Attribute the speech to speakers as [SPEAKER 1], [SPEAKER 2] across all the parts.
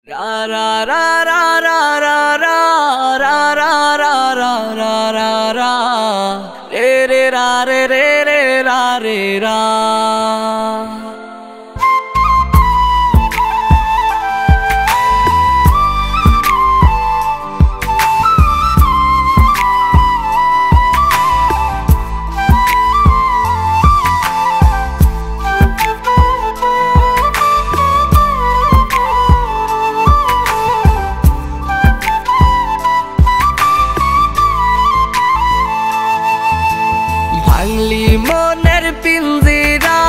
[SPEAKER 1] ra ra ra ra ra ra ra ra ra ra ra ra ra ra re re ra re re re ra re ra भांगली मोनेर पिंजिरा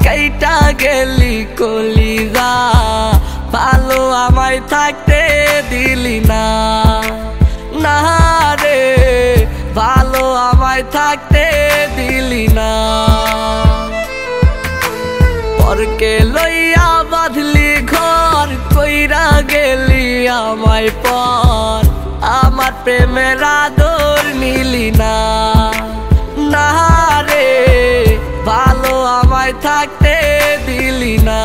[SPEAKER 1] काइटा गेली कलिजा भालो आमाय थाकते दिली ना ना रे भालो आमाय थाकते दिली ना परके लइया बाঁধলি घर कइरा गेली आमाय पर आमार प्रेमेर आदर निली ना ना रे भालो आमाय थाकते दिली ना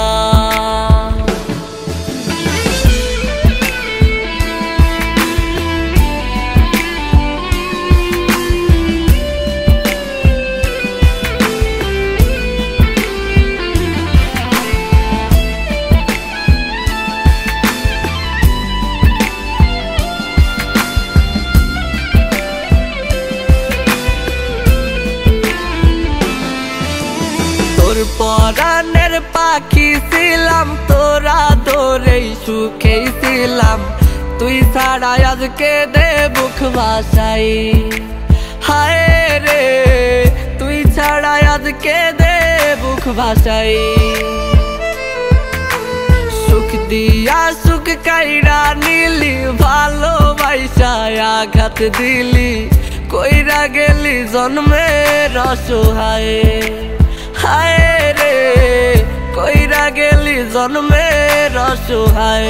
[SPEAKER 1] পরাণের পাখি ছিলাম তোরা ধরেই সুখে ছিলাম তুই ছাড়া আজকে দে বুক ভাসাই হায় রে তুই ছাড়া আজকে দে বুক ভাসাই সুখ দিয়া সুখ কাইরা নিলি ভালোবাসা আঘাত দিলি কইরা গেলি জন্মের অসহায় हाय रे कइरा गेली जन्मेर असहाय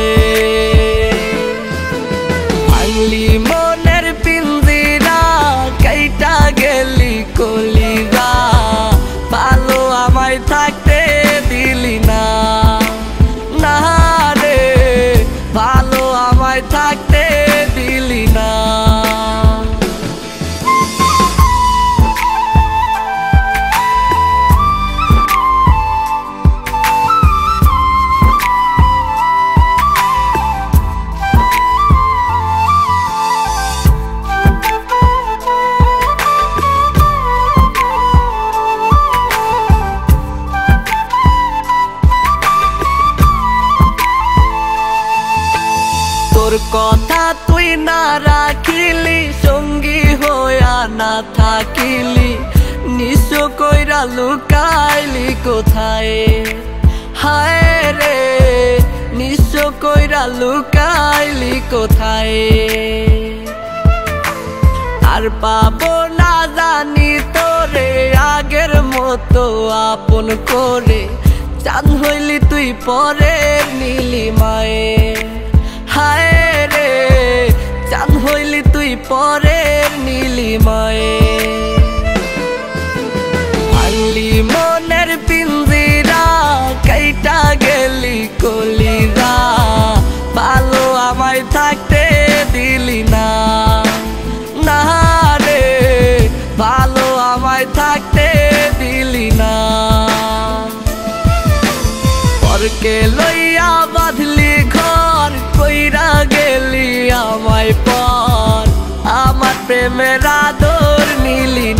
[SPEAKER 1] भांगली मोनेर पिंजिरा काइटा गेली कलिजा भालो आमाय थाकते दिली ना ना रे भालो आमाय थाकते दिली ना তোর কথা তুই না রাখিলি সঙ্গী হইয়া না থাকিলি নিঃস্ব কইরা লুকাইলি কোথায় হায় রে নিঃস্ব কইরা লুকাইলি কোথায় আর পাবো না জানি তোরে আগের মতো আপন করে চাঁদ হইলি তুই পরের নীলিমায় हाय रे चाँद हইলি তুই পরের নীলিমায় ভাঙলি মনের পিঞ্জিরা কাইটা গেলি কলিজা ভালো আমায় থাকতে দিলি না না রে ভালো আমায় থাকতে দিলি না পরকে লইয়া বাঁধলি ঘর কইরা গেলি আমায় পর আমার প্রেমের আদর নিলি